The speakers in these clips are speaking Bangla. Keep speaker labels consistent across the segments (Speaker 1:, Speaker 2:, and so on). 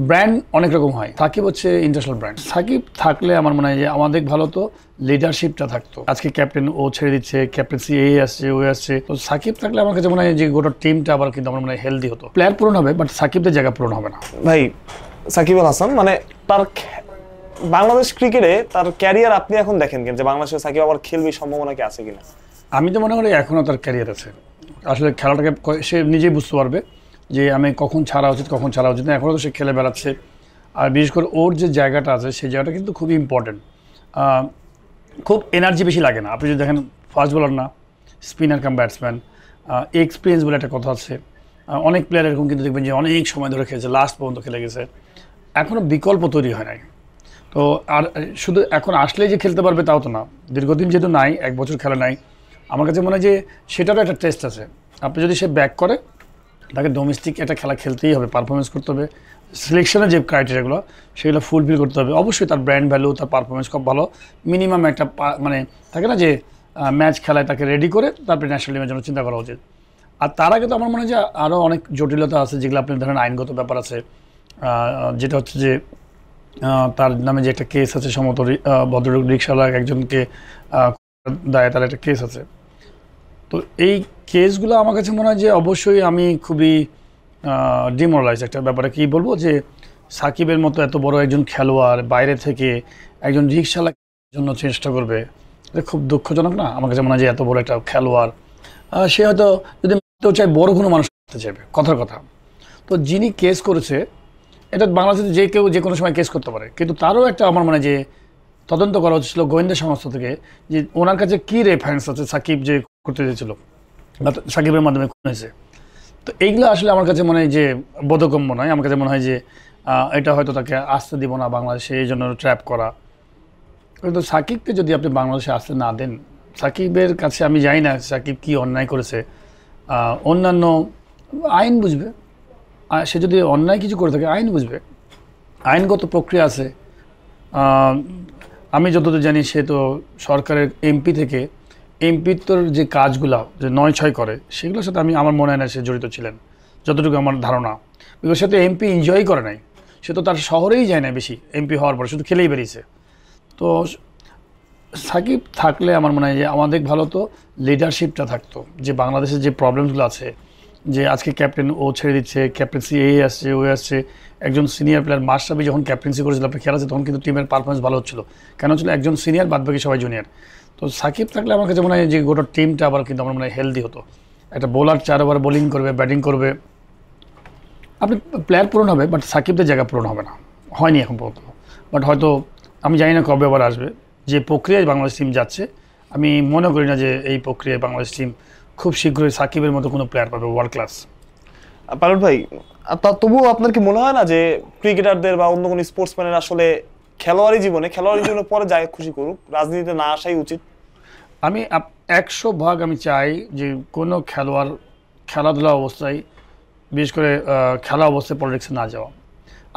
Speaker 1: ব্র্যান্ড অনেক রকম হয়। সাকিব হচ্ছে ইন্টারন্যাশনাল ব্র্যান্ড। সাকিব থাকলে আমার মনে হয় যে আমাদের ভালো তো লিডারশিপটা থাকতো। আজকে ক্যাপ্টেন ও ছেড়ে দিচ্ছে, ক্যাপ্টেন্সি এই আসছে ও আসছে, তো সাকিব থাকলে আমার কাছে মনে হয় যে গোটা টিমটা আবার কিন্তু আমার মনে হয় হেলদি হতো। প্লেয়ার পূরণ হবে, বাট সাকিবদের জায়গা পূরণ হবে না।
Speaker 2: ভাই সাকিব আল হাসান মানে তার বাংলাদেশ ক্রিকেটে তার ক্যারিয়ার আপনি এখন দেখেন কেন যে বাংলাদেশে সাকিব আবার খেলবে সম্ভাবনা কি আছে কিনা?
Speaker 1: আমি তো মনে করি এখনও তার ক্যারিয়ার আছে। আসলে খেলাটাকে সে নিজেই বুঝতে পারবে যে আমি কখন ছাড়া উচিত কখন ছাড়া উচিত না। এখনও তো সে খেলে বেড়াচ্ছে। আর বিশেষ করে ওর যে জায়গাটা আছে সেই জায়গাটা কিন্তু খুবই ইম্পর্টেন্ট। খুব এনার্জি বেশি লাগে না। আপনি যদি দেখেন ফাস্ট বোলার না, স্পিনার কাম ব্যাটসম্যান, এক্সপিরিয়েন্স বলে একটা কথা আছে। অনেক প্লেয়ার এরকম কিন্তু দেখবেন যে অনেক সময় ধরে খেলেছে, লাস্ট পর্যন্ত খেলে গেছে, এখনও বিকল্প তৈরি হয় নাই। তো আর শুধু এখন আসলেই যে খেলতে পারবে তাও তো না। দীর্ঘদিন যেহেতু নাই, 1 বছর খেলা নাই, আমার কাছে মনে হয় যে সেটারও একটা টেস্ট আছে। আপনি যদি সে ব্যাক করে, তাকে ডোমেস্টিক একটা খেলা খেলতেই হবে, পারফরমেন্স করতে হবে। সিলেকশনের যে ক্রাইটেরিয়াগুলো সেগুলো ফুলফিল করতে হবে। অবশ্যই তার ব্র্যান্ড ভ্যালু, তার পারফরমেন্স খুব ভালো। মিনিমাম একটা মানে থাকে না যে ম্যাচ খেলায় তাকে রেডি করে তারপরে ন্যাশনাল টিমের জন্য চিন্তা করা উচিত। আর তার আগে তো আমার মনে হয় যে আরও অনেক জটিলতা আছে, যেগুলো আপনি ধরেন আইনগত ব্যাপার আছে। যেটা হচ্ছে যে তার নামে যে একটা কেস আছে, সম্ভবত ভদ্রলোক রিক্সাওয়ালা একজনকে দায়ে তার একটা কেস আছে। তো এই কেসগুলো আমার কাছে মনে হয় যে অবশ্যই আমি খুবই ডিমোরালাইজ একটা ব্যাপারে। কি বলবো যে সাকিবের মতো এত বড় একজন খেলোয়াড় বাইরে থেকে একজন রিক্সাওয়ালার জন্য চেষ্টা করবে, এটা খুব দুঃখজনক না? আমার কাছে মনে হয় যে এত বড় একটা খেলোয়াড়, সে হয়তো যদি মারতেও চায় বড় কোনো মানুষ করতে চাইবে, কথার কথা। তো যিনি কেস করেছে, এটা বাংলাদেশে যে কেউ যে কোনো সময় কেস করতে পারে, কিন্তু তারও একটা আমার মনে হয় যে তদন্ত করা হচ্ছিল গোয়েন্দা সংস্থা থেকে, যে ওনার কাছে কী রেফারেন্স আছে সাকিব যে করতে চেয়েছিল বা সাকিবের মাধ্যমে খুন হয়েছে। তো এইগুলো আসলে আমার কাছে মনে হয় যে বোধগম্য নয়। আমার কাছে মনে হয় যে এটা হয়তো তাকে আসতে দিব না বাংলাদেশে, এই জন্য ট্র্যাপ করা। কিন্তু সাকিবকে যদি আপনি বাংলাদেশে আসতে না দেন, সাকিবের কাছে আমি জানি না সাকিব কী অন্যায় করেছে। অন্যান্য আইন বুঝবে, সে যদি অন্যায় কিছু করে থাকে আইন বুঝবে, আইনগত প্রক্রিয়া আছে। আমি যতদূর জানি সে তো সরকারের এমপি থেকে, এমপির তোর যে কাজগুলো যে ৯/৬ করে সেগুলোর সাথে আমার মনে হয় না সে জড়িত ছিলেন, যতটুকু আমার ধারণা। বিকজ সে তো এমপি এনজয় করে নাই, সে তো তার শহরেই যায় না বেশি এমপি হওয়ার পরে, শুধু খেলেই বেরিয়েছে। তো সাকিব থাকলে আমার মনে হয় যে আমাদের ভালো তো লিডারশিপটা থাকতো। যে বাংলাদেশের যে প্রবলেমসগুলো আছে, যে আজকে ক্যাপ্টেন ও ছেড়ে দিচ্ছে, ক্যাপ্টেন্সি এই আসছে ও আসছে, একজন সিনিয়র প্লেয়ার মাশরাফি যখন ক্যাপ্টেন্সি করেছিল আপনি খেলা আছে, তখন কিন্তু টিমের পারফরমেন্স ভালো হচ্ছিল। কেন হচ্ছিল? একজন সিনিয়র, বাদবাকি সবাই জুনিয়র। তো সাকিব থাকলে আমার কাছে মনে হয় যে গোটা টিমটা আবার কিন্তু আমার মনে হয় হেলদি হতো। একটা বোলার 4 ওভার বোলিং করবে, ব্যাটিং করবে, আপনি প্লেয়ার পূরণ হবে, বাট সাকিবদের জায়গা পূরণ হবে না, হয়নি এখন পর্যন্ত। বাট হয়তো আমি জানি না কবে আবার আসবে। যে প্রক্রিয়ায় বাংলাদেশ টিম যাচ্ছে, আমি মনে করি না যে এই প্রক্রিয়ায় বাংলাদেশ টিম খুব শীঘ্রই সাকিবের মতো কোনো প্লেয়ার পাবে ওয়ার্ল্ড ক্লাস।
Speaker 2: পারুল ভাই, তবুও আপনার কি মনে হয় না যে ক্রিকেটারদের বা অন্য কোনো স্পোর্টসম্যানের আসলে খেলোয়াড়ি জীবনে পরে যায় খুশি করুক, রাজনীতিতে না আসাই উচিত?
Speaker 1: আমি 100% আমি চাই যে কোনো খেলোয়াড় খেলাধুলা অবস্থায়, বিশেষ করে খেলা অবস্থায় পলিটিক্সে না যাওয়া।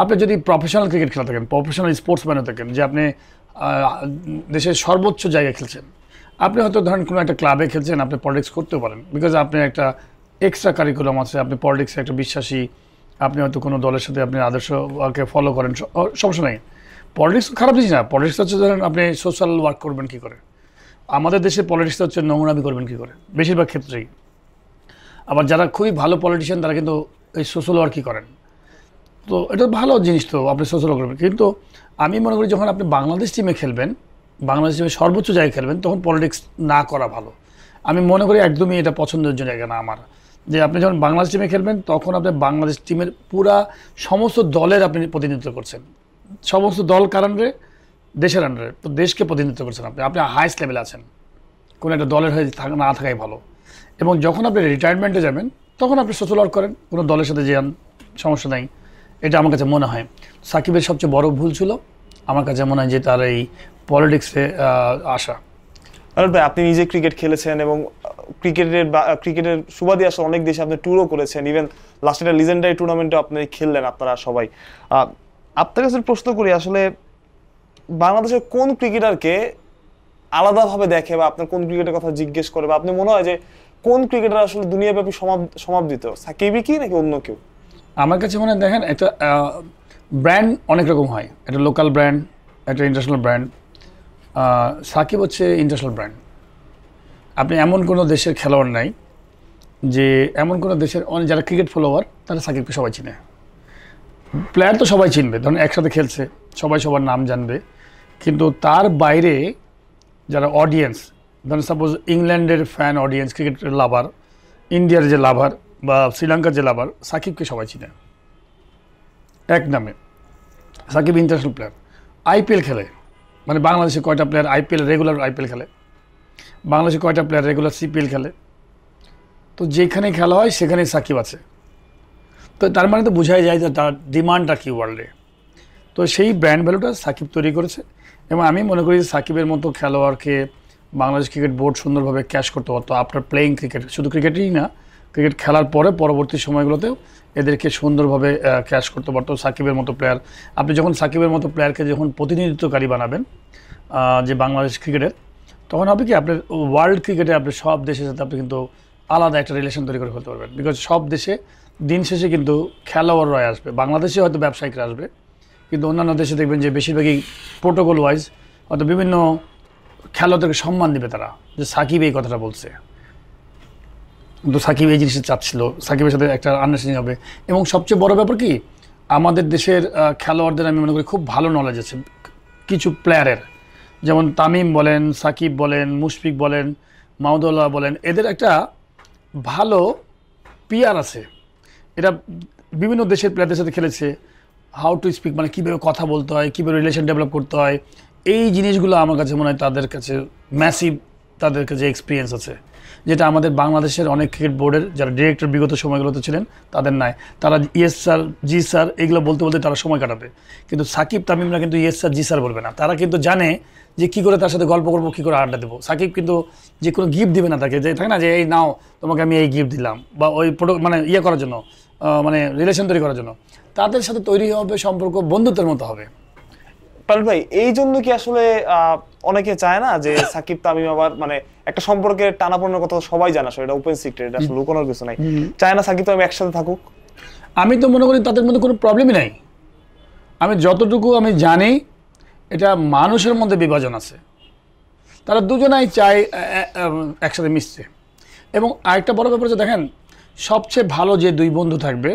Speaker 1: আপনি যদি প্রফেশনাল ক্রিকেট খেলা থাকেন, প্রফেশনাল স্পোর্টসম্যানও থাকেন, যে আপনি দেশের সর্বোচ্চ জায়গায় খেলছেন, আপনি হয়তো ধরেন কোনো একটা ক্লাবে খেলছেন, আপনি পলিটিক্স করতেও পারেন, বিকজ আপনার একটা এক্সট্রা কারিকুলাম আছে, আপনি পলিটিক্সে একটা বিশ্বাসী, আপনি হয়তো কোনো দলের সাথে আপনি আদর্শকে ফলো করেন, সমস্যা নেই। পলিটিক্স খারাপ জিনিস না। পলিটিক্স হচ্ছে ধরেন আপনি সোশ্যাল ওয়ার্ক করবেন কী করে, আমাদের দেশে পলিটিক্স হচ্ছে নোংরামি করবেন কী করে বেশিরভাগ ক্ষেত্রেই। আবার যারা খুবই ভালো পলিটিশিয়ান তারা কিন্তু এই সোশ্যাল ওয়ার্কই করেন। তো এটা ভালো জিনিস, তো আপনি সোশ্যাল ওয়ার্ক করবেন। কিন্তু আমি মনে করি যখন আপনি বাংলাদেশ টিমে খেলবেন, বাংলাদেশ টিমে সর্বোচ্চ জায়গায় খেলবেন, তখন পলিটিক্স না করা ভালো। আমি মনে করি একদমই এটা পছন্দের জায়গা না আমার, যে আপনি যখন বাংলাদেশ টিমে খেলবেন তখন আপনি বাংলাদেশ টিমের পুরা সমস্ত দলের আপনি প্রতিনিধিত্ব করছেন। সমস্ত দল কারণে দেশের আন্ডারে, তো দেশকে প্রতিনিধিত্ব করছেন আপনি, আপনি হাইস্ট লেভেলে আছেন। কোনো একটা দলের হয়ে না থাকাই ভালো। এবং যখন আপনি রিটায়ারমেন্টে যাবেন তখন আপনি সোশ্যাল ওয়ার্ক করেন, কোনো দলের সাথে যান, সমস্যা নাই। এটা আমার কাছে মনে হয় সাকিবের সবচেয়ে বড় ভুল ছিল আমার কাছে মনে হয় যে তার এই পলিটিক্সে আসা।
Speaker 2: ভাই, আপনি নিজে ক্রিকেট খেলেছেন এবং ক্রিকেটের সুবাদে আসলে অনেক দেশে আপনি ট্যুরও করেছেন, ইভেন লাস্ট একটা লিজেন্ডারি টুর্নামেন্টে আপনি খেললেন আপনারা সবাই। আপনার কাছে প্রশ্ন করি, আসলে বাংলাদেশের কোন ক্রিকেটারকে আলাদাভাবে দেখে বা আপনার কোন ক্রিকেটের কথা জিজ্ঞেস করে, বা আপনি মনে হয় যে কোন ক্রিকেটার আসলে দুনিয়াব্যাপী সমাদৃত, সাকিবই কি নাকি অন্য কেউ?
Speaker 1: আমার কাছে মনে হয় দেখেন, এটা ব্র্যান্ড অনেক রকম হয়, একটা লোকাল ব্র্যান্ড, একটা ইন্টারন্যাশনাল ব্র্যান্ড। সাকিব হচ্ছে ইন্টারন্যাশনাল ব্র্যান্ড। আপনি এমন কোনো দেশের খেলোয়াড় নাই, যে এমন কোনো দেশের যারা ক্রিকেট ফলোয়ার তারা সাকিবকে সবাই চিনে। প্লেয়ার তো সবাই চিনবে, ধরুন একসাথে খেলছে, সবাই সবার নাম জানবে, কিন্তু তার বাইরে যারা অডিয়েন্স, ধরুন সাপোজ ইংল্যান্ডের ফ্যান অডিয়েন্স, ক্রিকেটের লাভার, ইন্ডিয়ার যে লাভার বা শ্রীলঙ্কার যে লাভার, সাকিবকে সবাই চিনে এক নামে। সাকিব ইন্টারন্যাশনাল প্লেয়ার, আইপিএল খেলে, মানে বাংলাদেশে কয়টা প্লেয়ার আইপিএল রেগুলার আইপিএল খেলে, বাংলাদেশে কয়টা প্লেয়ার রেগুলার সিপিএল খেলে, তো যেখানে খেলা হয় সেখানেই সাকিব আছে। তো তার মানে তো বোঝাই যায় যে তার ডিমান্ডটা কি ওয়ার্ল্ডে। তো সেই ব্র্যান্ড ভ্যালুটা সাকিব তৈরি করেছে, এবং আমি মনে করি সাকিবের মতো খেলোয়াড়কে বাংলাদেশ ক্রিকেট বোর্ড সুন্দরভাবে ক্যাশ করতে পারতো আফটার প্লেয়িং ক্রিকেট। শুধু ক্রিকেটেই না, ক্রিকেট খেলার পরে পরবর্তী সময়গুলোতেও এদেরকে সুন্দরভাবে ক্যাশ করতে পারতো সাকিবের মতো প্লেয়ার। আপনি যখন সাকিবের মতো প্লেয়ারকে যখন প্রতিনিধিত্বকারী বানাবেন যে বাংলাদেশ ক্রিকেটের, তখন হবে কি আপনার ওয়ার্ল্ড ক্রিকেটে আপনি সব দেশের সাথে আপনি কিন্তু আলাদা একটা রিলেশন তৈরি করে ফেলতে পারবেন। বিকজ সব দেশে দিন শেষে কিন্তু খেলোয়াড়রাই আসবে, বাংলাদেশে হয়তো ব্যবসায়িকরা আসবে, কিন্তু অন্যান্য দেশে দেখবেন যে বেশিরভাগই প্রোটোকল ওয়াইজ হয়তো বিভিন্ন খেলোয়াড়দেরকে সম্মান দিবে তারা, যে সাকিব এই কথাটা বলছে, কিন্তু সাকিব এই জিনিসটা চাচ্ছিল, সাকিবের সাথে একটা আন্ডারস্ট্যান্ডিং হবে। এবং সবচেয়ে বড় ব্যাপার কি, আমাদের দেশের খেলোয়াড়দের আমি মনে করি খুব ভালো নলেজ আছে কিছু প্লেয়ারের, যেমন তামিম বলেন, সাকিব বলেন, মুশফিক বলেন, মাহমুদুল্লাহ বলেন, এদের একটা ভালো পিয়ার আছে। এটা বিভিন্ন দেশের প্লেয়ারদের সাথে খেলেছে, হাউ টু স্পিক, মানে কীভাবে কথা বলতে হয়, কীভাবে রিলেশন ডেভেলপ করতে হয়, এই জিনিসগুলো আমার কাছে মনে হয় তাদের কাছে ম্যাসিভ, তাদের কাছে এক্সপিরিয়েন্স আছে, যেটা আমাদের বাংলাদেশের অনেক ক্রিকেট বোর্ডের যারা ডিরেক্টর বিগত সময়গুলোতে ছিলেন তাদের নাই। তারা ইয়েস স্যার, জি স্যার এগুলো বলতে বলতে তারা সময় কাটাবে, কিন্তু সাকিব তামিমরা কিন্তু ইয়েস স্যার, জি স্যার বলবে না। তারা কিন্তু জানে যে কী করে তার সাথে গল্প করবো, কী করে আড্ডা দেবো। সাকিব কিন্তু যে কোনো গিফট দিবে না তাকে, যে থাকে না যে এই নাও তোমাকে আমি এই গিফট দিলাম, বা ওই মানে ইয়ে করার জন্য, মানে রিলেশন তৈরি করার জন্য। তাদের সাথে তৈরি হবে সম্পর্ক বন্ধুত্বের মতো হবে।
Speaker 2: পারভেজ ভাই, এই জন্য কি আসলে অনেকে চায় না যে সাকিব তামিম আবার মানে একটা সম্পর্কে টানাপোড়েনের কথা সবাই জানা, এটা ওপেন সিক্রেট, এটা আসলে লুকানোর কিছু নাই, চায় না সাকিব তামিম একসাথে থাকুক?
Speaker 1: আমি তো মনে করি তাদের মধ্যে কোনো প্রবলেমই নাই। আমি যতটুকু আমি জানি, এটা মানুষের মধ্যে বিভাজন আছে, তারা দুজনাই চায় একসাথে মিশছে। এবং আরেকটা বড় ব্যাপার হচ্ছে, দেখেন সবচেয়ে ভালো যে দুই বন্ধু থাকবে,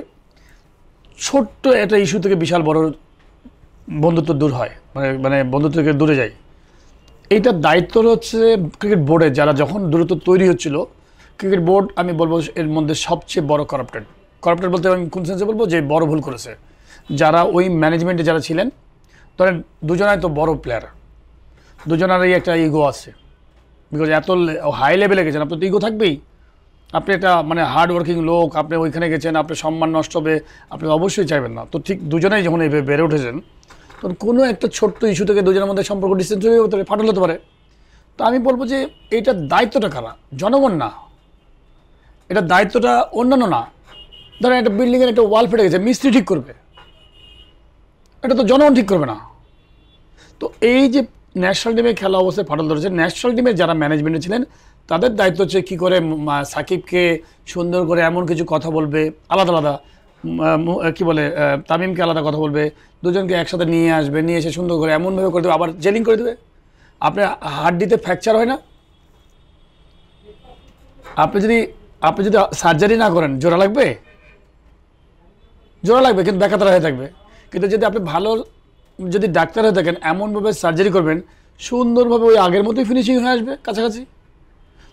Speaker 1: ছোট্ট একটা ইস্যু থেকে বিশাল বড় বন্ধুত্ব দূর হয়, মানে বন্ধুত্ব থেকে দূরে যায়। এইটার দায়িত্ব হচ্ছে ক্রিকেট বোর্ডের, যারা যখন দূরত্ব তৈরি হচ্ছিল, ক্রিকেট বোর্ড আমি বলবো এর মধ্যে সবচেয়ে বড় কারাপ্টেড বলতে আমি কোন সেন্সে বলবো, যে বড় ভুল করেছে যারা ওই ম্যানেজমেন্টে যারা ছিলেন। ধরেন দুজনাই তো বড় প্লেয়ার, দুজনারই একটা ইগো আছে, বিকজ এত হাই লেভেলে গেছেন, আপনার তো ইগো থাকবেই। আপনি একটা মানে হার্ড ওয়ার্কিং লোক, আপনি ওইখানে গেছেন, আপনার সম্মান নষ্ট হবে, আপনি অবশ্যই চাইবেন না। তো ঠিক দুজনেই যখন এইভাবে বেড়ে উঠেছেন, তখন কোনো একটা ছোট্ট ইস্যু থেকে দুজনের মধ্যে সম্পর্ক ডিস্টেন্স হয়ে হতে পারে, ফাটল হতে পারে। তো আমি বলবো যে এইটার দায়িত্বটা কারা? জনগণ না, এটার দায়িত্বটা অন্যান্য না। ধরেন একটা বিল্ডিংয়ের একটা ওয়াল ফেটে গেছে, মিস্ত্রি ঠিক করবে, এটা তো জনগণ ঠিক করবে না। তো এই যে ন্যাশনাল টিমে খেলা অবস্থায় ফাটল ধরেছে, ন্যাশনাল টিমের যারা ম্যানেজমেন্টে ছিলেন তাদের দায়িত্ব হচ্ছে কী করে সাকিবকে সুন্দর করে এমন কিছু কথা বলবে, আলাদা আলাদা কী বলে তামিমকে আলাদা কথা বলবে, দুজনকে একসাথে নিয়ে আসবে, নিয়ে এসে সুন্দর করে এমনভাবে করে দেবে, আবার জেলিং করে দেবে। আপনার হাড্ডিতে ফ্র্যাকচার হয় না, আপনি যদি সার্জারি না করেন জোড়া লাগবে, কিন্তু বেকাতারা হয়ে থাকবে। কিন্তু যদি আপনি ভালো যদি ডাক্তার হয়ে থাকেন, এমনভাবে সার্জারি করবেন সুন্দরভাবে ওই আগের মতোই ফিনিশিং হয়ে আসবে কাছাকাছি।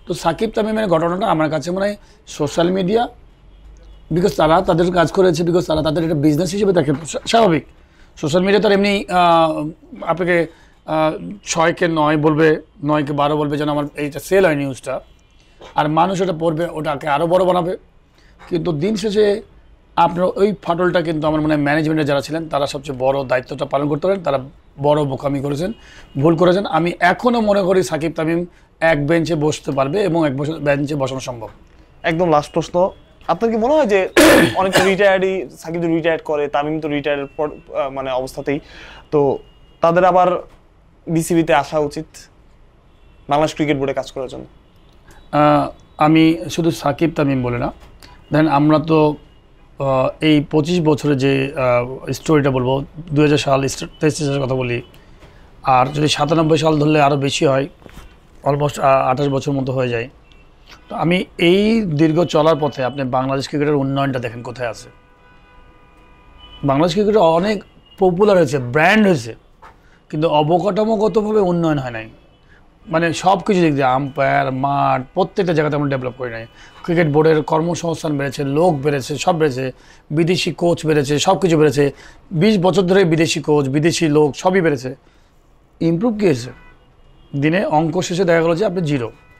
Speaker 1: তো সাকিব তামিমের ঘটনাটা আমার কাছে মনে হয় সোশ্যাল মিডিয়া, বিকজ তারা তাদের কাজ করেছে, বিকজ তারা তাদের একটা বিজনেস হিসেবে দেখে, স্বাভাবিক। সোশ্যাল মিডিয়া তার এমনি আপনাকে 6কে 9 বলবে, 9কে 12 বলবে যেন আমার এইটা সেল হয় নিউজটা, আর মানুষ ওটা পড়বে, ওটাকে আরও বড় বানাবে। কিন্তু দিন শেষে আপনার ওই ফাটলটা কিন্তু আমার মনে হয় ম্যানেজমেন্টে যারা ছিলেন তারা সবচেয়ে বড় দায়িত্বটা পালন করতে পারেন, তারা বড় বোকামি করেছেন, ভুল করেছেন। আমি এখনও মনে করি সাকিব তামিম এক বেঞ্চে বসতে পারবে এবং এক বেঞ্চে বসানো সম্ভব।
Speaker 2: একদম লাস্ট প্রশ্ন, আপনার কি মনে হয় যে অনেক রিটায়ার্ডই, সাকিব তো রিটায়ার্ড করে, তামিম তো রিটায়ার্ড মানে অবস্থাতেই, তো তাদের আবার বিসিবিতে আসা উচিত বাংলাদেশ ক্রিকেট বোর্ডে কাজ করার জন্য?
Speaker 1: আমি শুধু সাকিব তামিম বলে না, দেখেন আমরা তো এই 25 বছরে যে স্টোরিটা বলবো, 2000 সাল 23 সালের কথা বলি, আর যদি 97 সাল ধরলে আরও বেশি হয়, অলমোস্ট 28 বছর মতো হয়ে যায়। তো আমি এই দীর্ঘ চলার পথে আপনি বাংলাদেশ ক্রিকেটের উন্নয়নটা দেখেন কোথায় আছে। বাংলাদেশ ক্রিকেট অনেক পপুলার হয়েছে, ব্র্যান্ড হয়েছে, কিন্তু অবকাঠামোগতভাবে উন্নয়ন হয় নাই। মানে সব কিছু দিক দিয়ে, আম্পায়ার, মাঠ, প্রত্যেকটা জায়গাতে আমরা ডেভেলপ করি নাই। ক্রিকেট বোর্ডের কর্মসংস্থান বেড়েছে, লোক বেড়েছে, সব বেড়েছে, বিদেশি কোচ বেড়েছে, সব কিছু বেড়েছে। 20 বছর ধরে বিদেশি কোচ, বিদেশি লোক সবই বেড়েছে। ইমপ্রুভ কী হয়েছে? দিনে অঙ্ক শেষে দেখা গেলো যে আপনি জিরো।